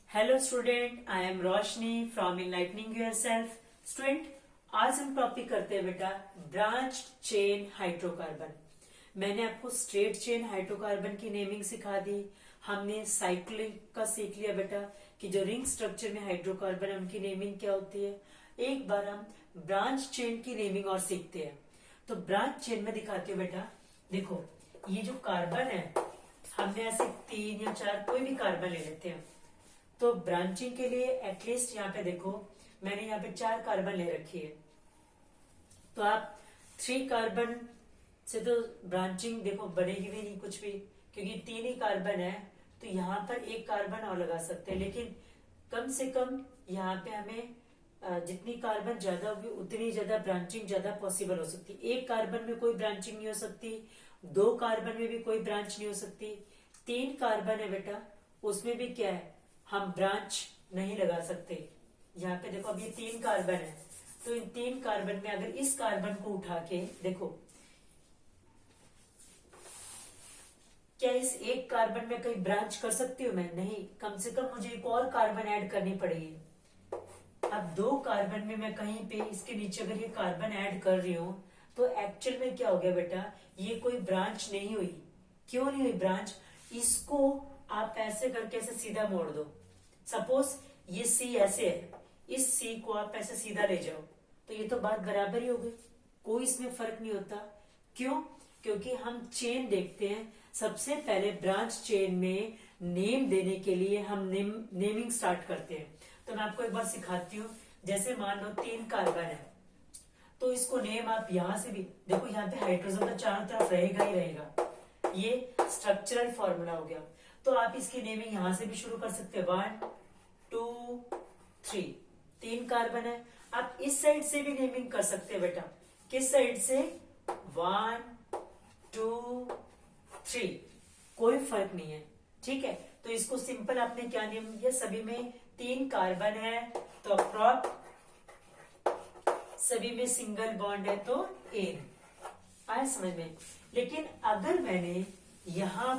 Hello student, I am Roshni from enlightening yourself. Student, आज हम topic करते हैं बेटा ब्रांच चेन हाइड्रोकार्बन। मैंने आपको स्ट्रेट चेन हाइड्रोकार्बन की नेमिंग सिखा दी। हमने साइक्लिक का सीख लिया बेटा कि जो रिंग स्ट्रक्चर में हाइड्रोकार्बन है उनकी नेमिंग क्या होती है। एक बार हम ब्रांच चेन की नेमिंग और सीखते हैं। तो ब्रांच चेन में दिखाती हूँ बेटा। देखो, ये जो कार्बन है, हमने ऐसे 3 या 4 कोई भी कार्बन ले लेते हैं। तो ब्रांचिंग के लिए एटलीस्ट यहाँ पे देखो, मैंने यहाँ पे 4 कार्बन ले रखी है। तो आप 3 कार्बन से तो ब्रांचिंग देखो बनेगी भी नहीं कुछ भी, क्योंकि 3 ही कार्बन है। तो यहाँ पर 1 कार्बन और लगा सकते हैं, लेकिन कम से कम यहाँ पे हमें जितनी कार्बन ज्यादा होगी उतनी ज्यादा ब्रांचिंग ज्यादा पॉसिबल हो सकती है। 1 कार्बन में कोई ब्रांचिंग नहीं हो सकती, 2 कार्बन में भी कोई ब्रांच नहीं हो सकती, 3 कार्बन है बेटा, उसमें भी क्या है, हम ब्रांच नहीं लगा सकते। यहाँ पे देखो, अब ये 3 कार्बन है, तो इन 3 कार्बन में अगर इस कार्बन को उठा के देखो, क्या इस 1 कार्बन में कहीं ब्रांच कर सकती हूँ मैं? नहीं, कम से कम मुझे एक और कार्बन ऐड करनी पड़ेगी। अब 2 कार्बन में मैं कहीं पे इसके नीचे अगर ये कार्बन ऐड कर रही हूँ, तो एक्चुअल में क्या हो गया बेटा, ये कोई ब्रांच नहीं हुई। क्यों नहीं हुई ब्रांच? इसको आप ऐसे करके ऐसे सीधा मोड़ दो। सपोज ये सी ऐसे है, इस सी को आप ऐसे सीधा ले जाओ, तो ये तो बात बराबर ही हो गई, कोई इसमें फर्क नहीं होता। क्यों? क्योंकि हम चेन देखते हैं, सबसे पहले ब्रांच चेन में नेम देने के लिए हम नेमिंग स्टार्ट करते हैं। तो मैं आपको एक बार सिखाती हूँ। जैसे मान लो 3 कार्बन है, तो इसको नेम आप यहां से भी देखो, यहाँ पे हाइड्रोजन तो चारों तरफ रहेगा ही रहेगा, ये स्ट्रक्चरल फॉर्मूला हो गया। तो आप इसकी नेमिंग यहां से भी शुरू कर सकते हैं। 1 2 3, 3 कार्बन है। आप इस साइड से भी नेमिंग कर सकते हैं बेटा। किस साइड से? 1 2 3, कोई फर्क नहीं है, ठीक है। तो इसको सिंपल आपने क्या नेम दिया, सभी में 3 कार्बन है तो अप्रॉप, सभी में सिंगल बॉन्ड है तो एन। आया समझ में? लेकिन अगर मैंने यहां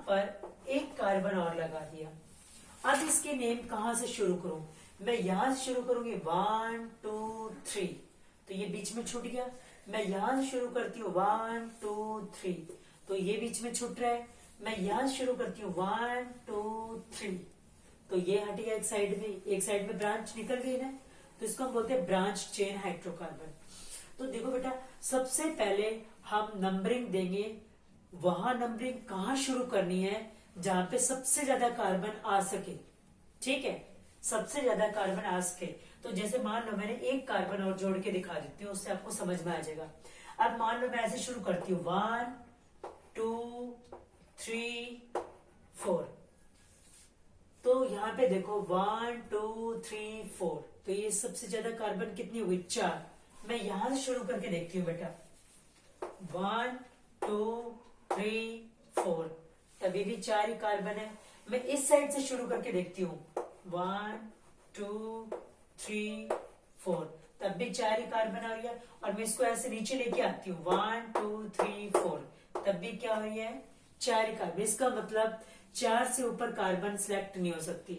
पर 1 कार्बन और लगा दिया, अब इसके नेम कहां से शुरू करूं? मैं यहां से शुरू करूंगी 1 2 3, तो ये बीच में छूट गया। मैं यहां से शुरू करती हूँ 1 2 3, तो ये बीच में छूट रहा है। मैं यहां से शुरू करती हूँ 1 2 3, तो ये हट गया एक साइड में ब्रांच निकल गई ना। तो इसको हम बोलते हैं ब्रांच चेन हाइड्रोकार्बन। तो देखो बेटा, सबसे पहले हम नंबरिंग देंगे, वहां नंबरिंग कहाँ शुरू करनी है जहां पे सबसे ज्यादा कार्बन आ सके, ठीक है, सबसे ज्यादा कार्बन आ सके। तो जैसे मान लो मैंने 1 कार्बन और जोड़ के दिखा देती हूँ, उससे आपको समझ में आ जाएगा। अब मान लो मैं ऐसे शुरू करती हूँ 1 2 3 4, तो यहाँ पे देखो 1 2 3 4, तो ये सबसे ज्यादा कार्बन कितनी हुई? 4। मैं यहां से शुरू करके देखती हूँ बेटा, 1 2 3 4, तभी भी 4 ही कार्बन है। मैं इस साइड से शुरू करके देखती हूँ 1 2 3 4, तब भी 4 ही कार्बन आ रही है। और मैं इसको ऐसे नीचे लेके आती हूँ 1 2 3 4, तब भी क्या हो रही है? 4 ही कार्बन। इसका मतलब 4 से ऊपर कार्बन सिलेक्ट नहीं हो सकती।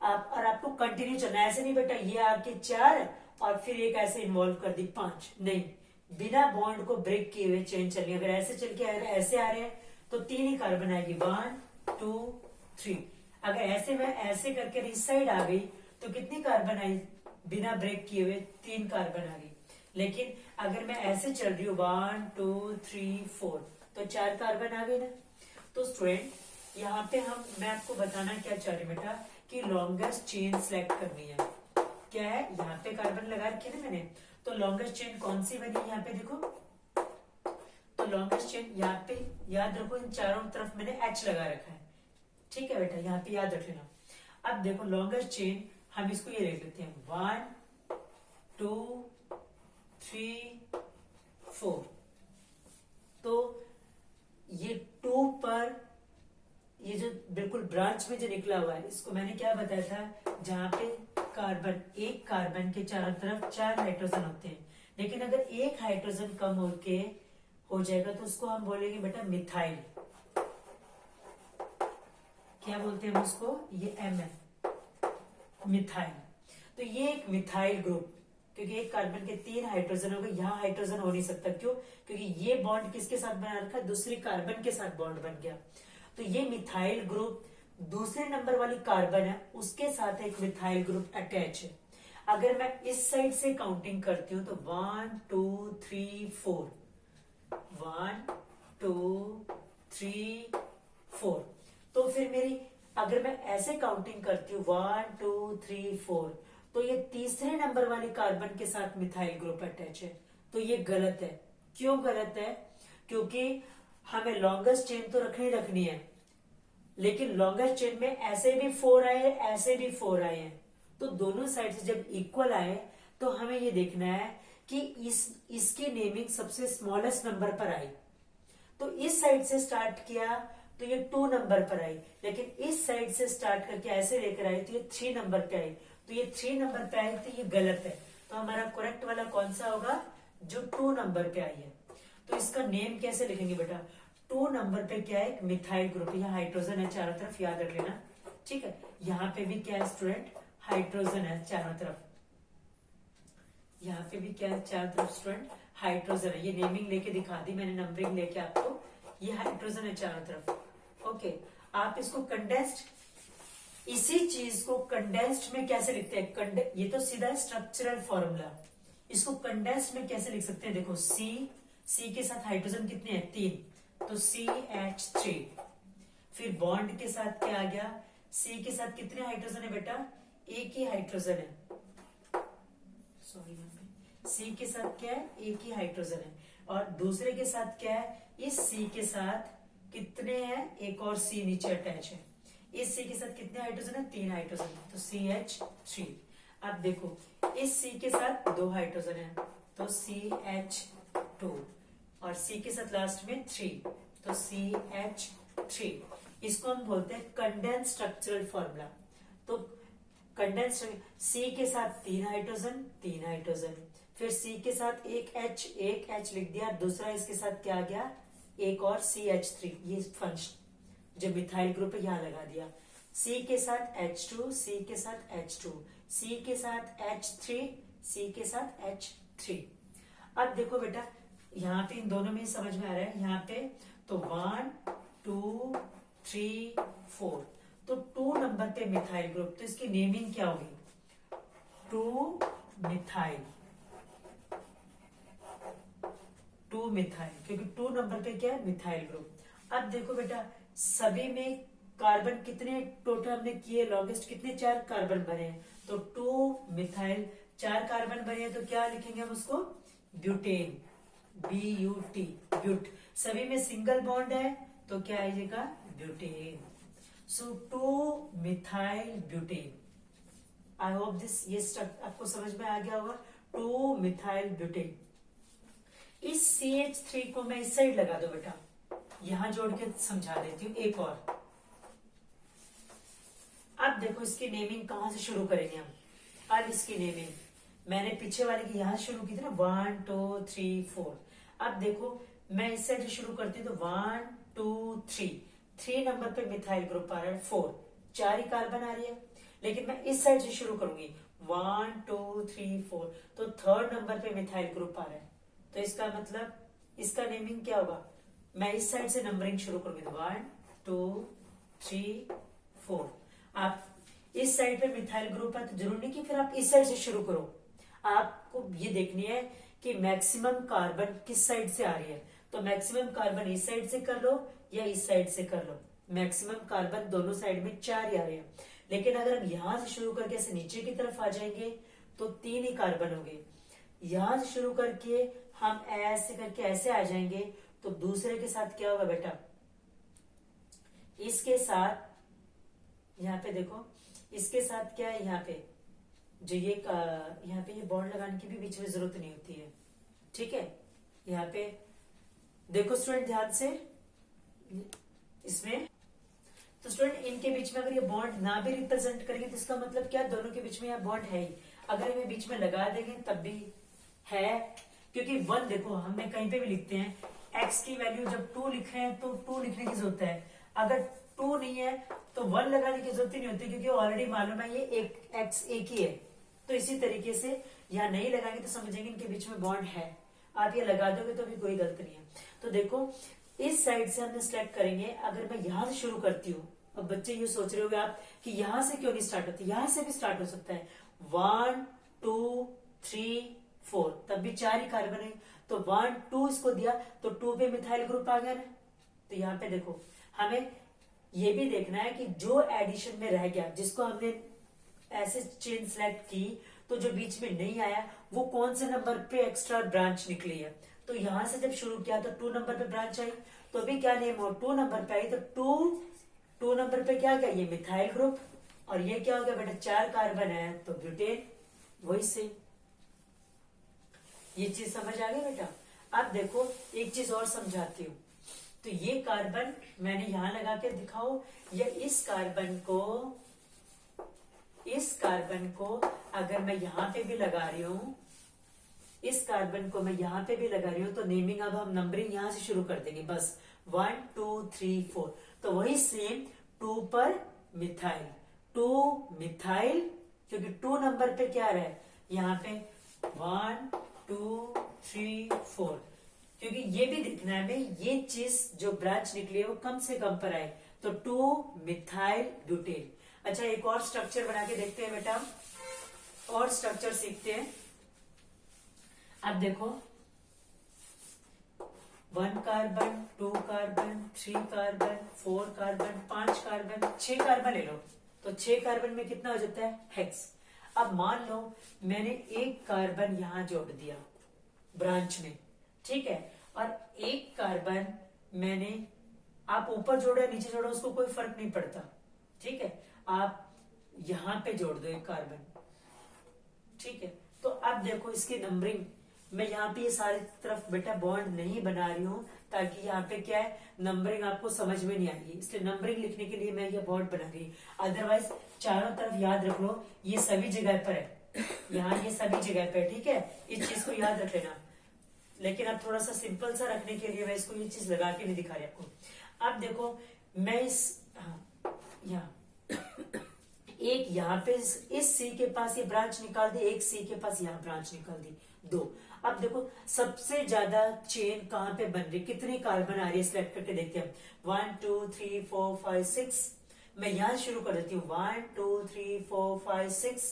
आप और आपको कंटिन्यू चलना है, ऐसे नहीं बेटा ये आके 4 और फिर एक ऐसे इन्वॉल्व कर दी 5, नहीं, बिना बॉन्ड को ब्रेक किए हुए चेन चलनी। अगर ऐसे चल के ऐसे आ रहे हैं तो 3 ही कार्बन आएगी, 1 2 3। अगर ऐसे मैं ऐसे करके इस साइड आ गई तो कितनी कार्बन आई? बिना ब्रेक किए हुए 3 कार्बन आ गई। लेकिन अगर मैं ऐसे चल रही हूँ 1 2 3 4, तो 4 कार्बन आ गई ना। तो स्टूडेंट, यहाँ पे मैं आपको बताना क्या चाह रही बेटा कि लॉन्गेस्ट चेन सिलेक्ट करनी है। क्या है? यहाँ पे कार्बन लगा रखी है ना मैंने, तो लॉन्गेस्ट चेन कौन सी बनी? यहाँ पे देखो, तो लॉन्गेस्ट चेन यहाँ पे याद रखो, इन चारों तरफ मैंने H लगा रखा है, ठीक है बेटा, यहाँ पे याद रख लेना। अब देखो लॉन्गेस्ट चेन, हम इसको ये लिख लेते हैं 1 2 3 4। तो ये 2 पर ये जो बिल्कुल ब्रांच में जो निकला हुआ है, इसको मैंने क्या बताया था, जहां पे कार्बन, 1 कार्बन के चारों तरफ 4 हाइड्रोजन होते हैं, लेकिन अगर 1 हाइड्रोजन कम होके हो जाएगा तो उसको हम बोलेंगे बेटा मिथाइल। क्या बोलते हैं हम उसको, ये M है, मिथाइल। तो ये एक मिथाइल ग्रुप, क्योंकि एक कार्बन के 3 हाइड्रोजन हो गए, यहाँ हाइड्रोजन हो नहीं सकता, क्यों, क्योंकि ये बॉन्ड किसके साथ बना रखा है, दूसरी कार्बन के साथ बॉन्ड बन गया। तो ये मिथाइल ग्रुप दूसरे नंबर वाली कार्बन है, उसके साथ एक मिथाइल ग्रुप अटैच है। अगर मैं इस साइड से काउंटिंग करती हूं तो 1 2 3 4, 1 2 3 4, तो फिर मेरी, अगर मैं ऐसे काउंटिंग करती हूँ 1 2 3 4, तो ये तीसरे नंबर वाली कार्बन के साथ मिथाइल ग्रुप अटैच है। तो ये गलत है। क्यों गलत है, क्योंकि हमें लॉन्गेस्ट चेन तो रखनी है, लेकिन लॉन्गेस्ट चेन में ऐसे भी 4 आए, ऐसे भी 4 आए हैं, तो दोनों साइड से जब इक्वल आए तो हमें ये देखना है कि इसकी नेमिंग सबसे स्मॉलेस्ट नंबर पर आई। तो इस साइड से स्टार्ट किया तो ये 2 नंबर पर आई, लेकिन इस साइड से स्टार्ट करके ऐसे लेकर आई तो ये 3 नंबर पे आई। तो ये 3 नंबर पे आई तो ये गलत है। तो हमारा करेक्ट वाला कौन सा होगा, जो 2 नंबर पे आई है। तो इसका नेम कैसे लिखेंगे बेटा, 2 नंबर पे क्या है, मिथाइल ग्रुप, यहाँ हाइड्रोजन है चारों तरफ, याद रख लेना, ठीक है। यहाँ पे भी क्या है स्टूडेंट, हाइड्रोजन है चारों तरफ, यहाँ पे भी क्या है चारों तरफ स्टूडेंट, हाइड्रोजन है। ये नेमिंग लेके दिखा दी मैंने, नंबरिंग लेके आपको, ये हाइड्रोजन है चारों तरफ। ओके, आप इसको कंडेंस्ड, इसी चीज को कंडेंस्ड में कैसे लिखते हैं, ये तो सीधा स्ट्रक्चरल फॉर्मूला, इसको कंडेंस्ड में कैसे लिख सकते हैं, देखो सी के साथ हाइड्रोजन कितने हैं, 3, तो CH3। फिर बॉन्ड के साथ क्या आ गया, सी के साथ कितने हाइड्रोजन है बेटा, एक ही हाइड्रोजन है, सॉरी, सी के साथ क्या है, एक ही हाइड्रोजन है। और दूसरे के साथ क्या है, इस सी के साथ कितने हैं, एक और सी नीचे अटैच है। इस सी के साथ कितने हाइड्रोजन है, 3 हाइड्रोजन, तो CH3। अब देखो इस सी के साथ 2 हाइड्रोजन है, तो CH2, और सी के साथ लास्ट में 3, तो CH3। इसको हम बोलते हैं कंडेंस स्ट्रक्चरल फॉर्मूला। तो कंडेंस, सी के साथ 3 हाइड्रोजन, फिर सी के साथ एक H लिख दिया, दूसरा इसके साथ क्या आ गया, एक और CH3, ये फंक्शन जो मिथाइल ग्रुप है यहां लगा दिया। सी के साथ H2, सी के साथ H2, सी के साथ H3, सी के साथ H3। अब देखो बेटा, यहाँ पे इन दोनों में समझ में आ रहा है, यहाँ पे तो 1 2 3 4, तो 2 नंबर पे मिथाइल ग्रुप, तो इसकी नेमिंग क्या होगी, 2 मिथाइल, क्योंकि 2 नंबर पे क्या है, मिथाइल ग्रुप। अब देखो बेटा, सभी में कार्बन कितने टोटल हमने किए, लॉन्गेस्ट कितने, 4 कार्बन बने हैं, तो 2 मिथाइल, 4 कार्बन बने हैं, तो क्या लिखेंगे हम उसको, ब्यूटेन, BUT, ब्यूट। सभी में सिंगल बॉन्ड है तो क्या आएगा, butane. So 2 methyl butane. I hope this, ये आपको समझ में आ गया होगा, 2 मिथाइल ब्यूटेन। इस CH3 को मैं इस साइड लगा दो बेटा, यहां जोड़ के समझा देती हूँ एक और। अब देखो इसकी नेमिंग कहां से शुरू करेंगे हम, अब इसकी नेमिंग मैंने पीछे वाले की यहां शुरू की थी ना, 1 2 3 4। अब देखो मैं इस साइड से शुरू करती हूँ, तो 1 2 3 नंबर पे मिथाइल ग्रुप आ रहा है, 4, 4 ही कार्बन आ रही है, लेकिन मैं इस साइड से शुरू करूंगी, 1 2 3 4, तो 3rd नंबर पे मिथाइल ग्रुप आ रहा है, तो इसका मतलब इसका नेमिंग क्या होगा, मैं इस साइड से नंबरिंग शुरू करूंगी, 1 2 3 4। आप इस साइड पे मिथाइल ग्रुप है तो जरूर नहीं कि फिर आप इस साइड से शुरू करो, आपको ये देखनी है कि मैक्सिमम कार्बन किस साइड से आ रही है। तो मैक्सिमम कार्बन इस साइड से कर लो या इस साइड से कर लो, मैक्सिमम कार्बन दोनों साइड में 4 ही आ रहे हैं। लेकिन अगर हम यहां से शुरू करके ऐसे नीचे की तरफ आ जाएंगे तो 3 ही कार्बन होंगे। यहां से शुरू करके हम ऐसे करके ऐसे आ जाएंगे तो दूसरे के साथ क्या होगा बेटा, इसके साथ, यहाँ पे देखो इसके साथ क्या है, यहाँ पे जो ये यहाँ पे ये बॉन्ड लगाने की भी बीच में जरूरत नहीं होती है, ठीक है। यहाँ पे देखो स्टूडेंट ध्यान से, इसमें तो स्टूडेंट इनके बीच में अगर ये बॉन्ड ना भी रिप्रेजेंट करेंगे तो इसका मतलब क्या, दोनों के बीच में यहाँ बॉन्ड है ही। अगर हमें बीच में लगा देंगे तब भी है, क्योंकि 1 देखो हमने कहीं पे भी लिखते हैं, x की वैल्यू जब 2 लिख रहे हैं तो 2 लिखने की जरूरत है। अगर 2 नहीं है तो 1 लगाने की जरूरत ही नहीं होती, क्योंकि ऑलरेडी मालूम है ये एक एक्स एक ही है। तो इसी तरीके से यहाँ नहीं लगाएंगे तो समझेंगे इनके बीच में बॉन्ड है। आप ये लगा दोगे तो भी कोई गलत नहीं है। तो देखो इस साइड से हमने सिलेक्ट करेंगे। अगर मैं यहां से शुरू करती हूँ, अब बच्चे ये सोच रहे होंगे आप कि यहां से क्यों नहीं स्टार्ट होती, यहां से भी स्टार्ट हो सकता है। 1 2 3 4 तब भी 4 ही कार्बन है। तो 1 2 इसको दिया तो 2 पे मिथाइल ग्रुप आ गया ना। तो यहाँ पे देखो हमें ये भी देखना है कि जो एडिशन में रह गया, जिसको हमने ऐसे चेन सेलेक्ट की तो जो बीच में नहीं आया वो कौन से नंबर पे एक्स्ट्रा ब्रांच निकली है। तो यहां से जब शुरू किया तो 2 नंबर पे ब्रांच आई, तो अभी क्या नेम हो 2 नंबर पे आई, तो 2 नंबर पे क्या गया ये मिथाइल ग्रुप। और ये क्या हो गया बेटा 4 कार्बन है तो ब्यूटेन। वही से ये चीज समझ आ गई बेटा। अब देखो एक चीज और समझाती हूँ। तो ये कार्बन मैंने यहां लगा के दिखाओ, या इस कार्बन को अगर मैं यहां पे भी लगा रही हूं, इस कार्बन को मैं यहां पे भी लगा रही हूं, तो नेमिंग अब हम नंबरिंग यहां से शुरू कर देंगे बस 1 2 3 4। तो वही सेम 2 पर मिथाइल, 2 मिथाइल, क्योंकि 2 नंबर पे क्या रहे यहाँ पे 1 2 3 4। क्योंकि ये भी देखना है हमें ये चीज जो ब्रांच निकली है वो कम से कम पर आए, तो 2 मिथाइल ब्यूटेन। अच्छा एक और स्ट्रक्चर बना के देखते हैं बेटा, और स्ट्रक्चर सीखते हैं। अब देखो 1 carbon 2 carbon 3 carbon 4 carbon 5 carbon 6 carbon ले लो, तो 6 कार्बन में कितना हो जाता है हेक्स। अब मान लो मैंने एक कार्बन यहां जोड़ दिया ब्रांच में, ठीक है, और एक कार्बन मैंने, आप ऊपर जोड़ो नीचे जोड़ो उसको कोई फर्क नहीं पड़ता, ठीक है, आप यहां पे जोड़ दो एक कार्बन, ठीक है। तो अब देखो इसकी नंबरिंग, मैं यहाँ पे ये सारी तरफ बेटा बॉन्ड नहीं बना रही हूँ ताकि यहाँ पे क्या है नंबरिंग आपको समझ में नहीं आएगी, इसलिए नंबरिंग लिखने के लिए मैं ये बॉन्ड बना रही। अदरवाइज चारों तरफ याद रख लो ये सभी जगह पर है, यहाँ ये सभी जगह पर है, ठीक है, इस चीज को याद रख लेना। लेकिन अब थोड़ा सा सिंपल सा रखने के लिए मैं इसको ये चीज लगा के नहीं दिखा रही आपको। अब देखो मैं यहाँ एक यहाँ पे इस सी के पास ये ब्रांच निकाल दी, एक सी के पास यहाँ ब्रांच निकाल दी, 2। अब देखो सबसे ज्यादा चेन कहाँ पे बन रही, कितनी कार्बन आ रही है सिलेक्ट करके देखते हैं। 1 2 3 4 5 6, मैं यहाँ शुरू कर देती हूँ 1 2 3 4 5 6,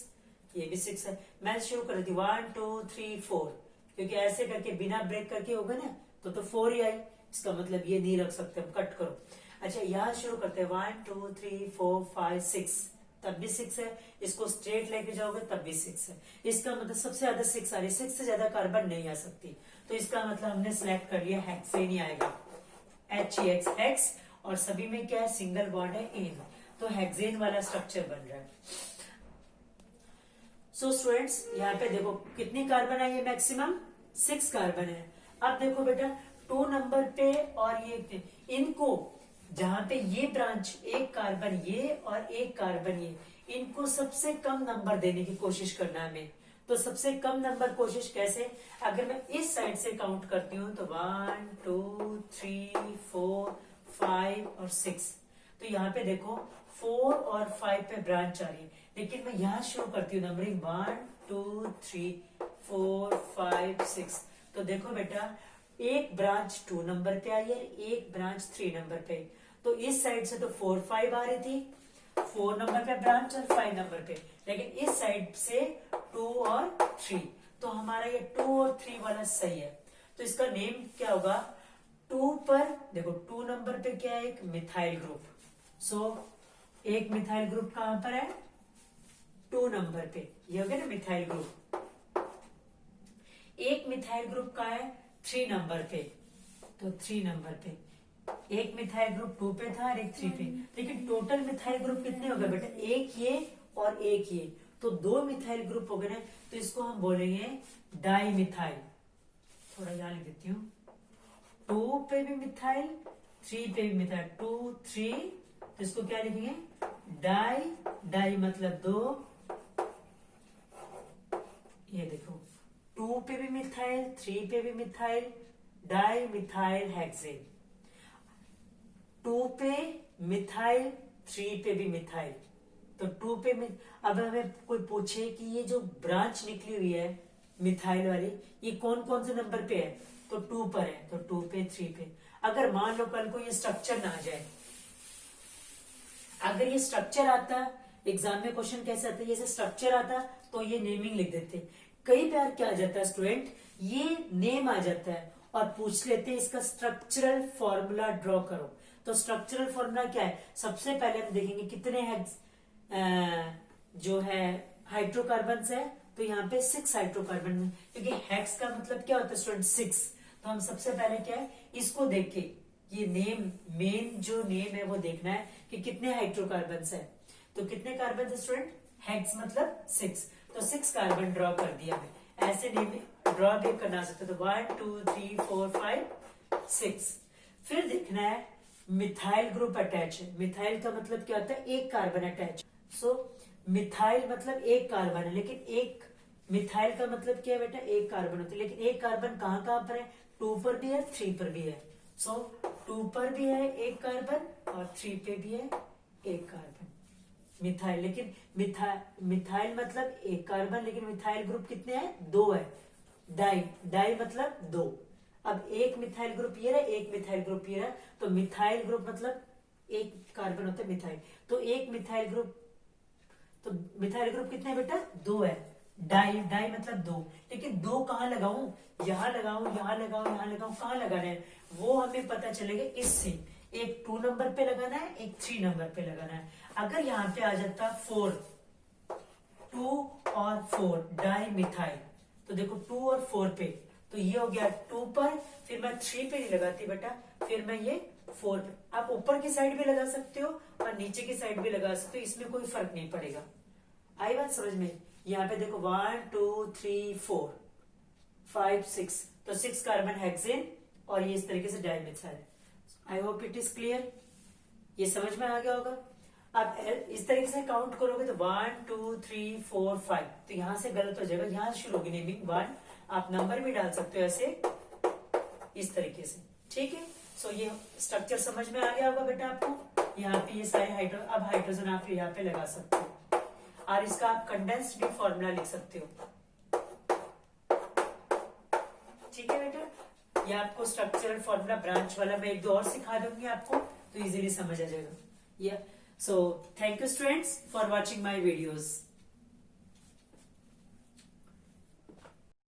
ये भी 6 है, मैं शुरू कर देती हूँ 1 2 3 4, क्योंकि ऐसे करके बिना ब्रेक करके होगा ना तो 4 ही आई, इसका मतलब ये नहीं रख सकते हम, कट करो। अच्छा यहाँ शुरू करते हैं 1 2 3 4 5 6, तब भी 6 है, इसको स्ट्रेट लेके जाओगे तब भी 6 है, इसका मतलब सबसे ज्यादा 6 आ रही है, 6 से ज्यादा कार्बन नहीं आ सकती, तो इसका मतलब हमने सिलेक्ट कर लिया हेक्सेन ही आएगा, HEX हेक्स, और सभी में क्या है सिंगल बॉन्ड है एन, तो हेक्सेन वाला स्ट्रक्चर बन रहा है। सो स्टूडेंट्स यहाँ पे देखो कितनी कार्बन आई है, मैक्सिमम 6 कार्बन है। अब देखो बेटा 2 नंबर पे और ये इनको जहां पे ये ब्रांच एक कार्बन ये और एक कार्बन ये, इनको सबसे कम नंबर देने की कोशिश करना है हमें। तो सबसे कम नंबर कोशिश कैसे, अगर मैं इस साइड से काउंट करती हूँ तो 1 2 3 4 5 और 6, तो यहाँ पे देखो 4 और 5 पे ब्रांच आ रही है, लेकिन मैं यहाँ शुरू करती हूँ नंबरिंग 1 2 3 4 5 6, तो देखो बेटा एक ब्रांच 2 नंबर पे आई है, एक ब्रांच 3 नंबर पे, तो इस साइड से तो 4 5 आ रही थी, 4 नंबर पे ब्रांच और 5 नंबर पे, लेकिन इस साइड से 2 और 3, तो हमारा ये 2 और 3 वाला सही है। तो इसका नेम क्या होगा, 2 पर देखो 2 नंबर पे क्या है एक मिथाइल ग्रुप, सो एक मिथाइल ग्रुप कहां पर है 2 नंबर पे, ये हो गया ना मिथाइल ग्रुप। एक मिथाइल ग्रुप का है 3 नंबर पे, तो 3 नंबर पे एक मिथाइल ग्रुप 2 पे था और एक 3 पे, लेकिन टोटल मिथाइल ग्रुप कितने हो गए बेटा, एक ये और एक ये, तो 2 मिथाइल ग्रुप हो गए ना, तो इसको हम बोलेंगे डाई मिथाइल। थोड़ा यहां लिख देती हूँ, 2 पे भी मिथाइल 3 पे भी मिथाइल, 2 3, तो इसको क्या लिखेंगे डाई, डाई मतलब 2, ये देखो 2 पे भी मिथाइल 3 पे भी मिथाइल, डाई मिथाइल हेक्सेन। 2 पे मिथाइल, 3 पे भी मिथाइल, तो 2 पे अब हमें कोई पूछे कि ये जो ब्रांच निकली हुई है मिथाइल वाली, ये कौन कौन से नंबर पे है, तो 2 पर है, तो 2 पे, 3 पे। अगर मान लो कल को ये स्ट्रक्चर ना आ जाए, अगर ये स्ट्रक्चर आता, एग्जाम में क्वेश्चन कैसे आता है, ये स्ट्रक्चर आता तो ये नेमिंग लिख देते। कई बार क्या आ जाता है स्टूडेंट, ये नेम आ जाता है और पूछ लेते हैं इसका स्ट्रक्चरल फॉर्मूला ड्रॉ करो। तो स्ट्रक्चरल फॉर्मूला क्या है, सबसे पहले हम देखेंगे कितने जो है हाइड्रोकार्बन है, तो यहाँ पे 6 हाइड्रोकार्बन, क्योंकि हेक्स का मतलब क्या होता है स्टूडेंट 6। तो हम सबसे पहले क्या है, इसको देख के ये नेम, मेन जो नेम है वो देखना है कि कितने हाइड्रोकार्बन है। तो कितने कार्बन है स्टूडेंट, हेक्स मतलब 6, तो 6 कार्बन ड्रॉ कर दिया मैं। ऐसे नेम ड्रॉ भी करना सकते, तो 1 2 3 4 5 6। फिर देखना है मिथाइल ग्रुप अटैच है। मिथाइल का मतलब क्या होता है, एक कार्बन अटैच। सो मिथाइल मतलब एक कार्बन है, लेकिन एक मिथाइल का मतलब क्या है बेटा, एक कार्बन होता है, लेकिन एक कार्बन कहाँ कहाँ पर है, 2 पर भी है, 3 पर भी है। सो 2 पर भी है एक कार्बन और 3 पे भी है एक कार्बन मिथाइल। लेकिन मिथाइल मतलब एक कार्बन, लेकिन मिथाइल ग्रुप कितने हैं, 2 है। डाई, डाई मतलब 2। अब एक मिथाइल ग्रुप ये रहा, एक मिथाइल ग्रुप ये रहा, तो मिथाइल ग्रुप मतलब एक कार्बन होता है मिथाइल, तो एक मिथाइल ग्रुप, तो मिथाइल ग्रुप कितने है बेटा, 2 है। डाई, डाई मतलब 2, लेकिन 2 कहाँ लगाऊं, यहां लगाऊं, यहां लगाऊं, यहां लगाऊं, कहाँ लगाना है वो हमें पता चलेगा इससे। एक 2 नंबर पे लगाना है, एक 3 नंबर पे लगाना है। अगर यहाँ पे आ जाता 4, 2 और 4 डाई मिथाइल, तो देखो 2 और 4 पे, तो ये हो गया 2 पर, फिर मैं 3 पे नहीं लगाती बेटा, फिर मैं ये 4 पे। आप ऊपर की साइड भी लगा सकते हो और नीचे की साइड भी लगा सकते हो, इसमें कोई फर्क नहीं पड़ेगा। आई बात समझ में। यहाँ पे देखो 1 2 3 4 5 6, तो 6 कार्बन हेक्सेन और ये इस तरीके से dimethyl. I hope it is clear, ये समझ में आ गया होगा। आप इस तरीके से काउंट करोगे तो 1 2 3 4 5, तो यहां से गलत हो जाएगा, यहां से शुरू होगी नेमिंग 1, आप नंबर भी डाल सकते हो ऐसे, इस तरीके से, ठीक है। सो ये स्ट्रक्चर समझ में आ गया होगा बेटा आपको। यहाँ पे ये सारे अब हाइड्रोजन आप यहाँ पे लगा सकते हो और इसका आप कंडेंस्ड भी फॉर्मूला लिख सकते हो, ठीक है बेटा। ये आपको स्ट्रक्चरल फॉर्मूला ब्रांच वाला मैं 1 2 और सिखा दूंगी आपको, तो इजीली समझ आ जाएगा। So thank you students for watching my videos.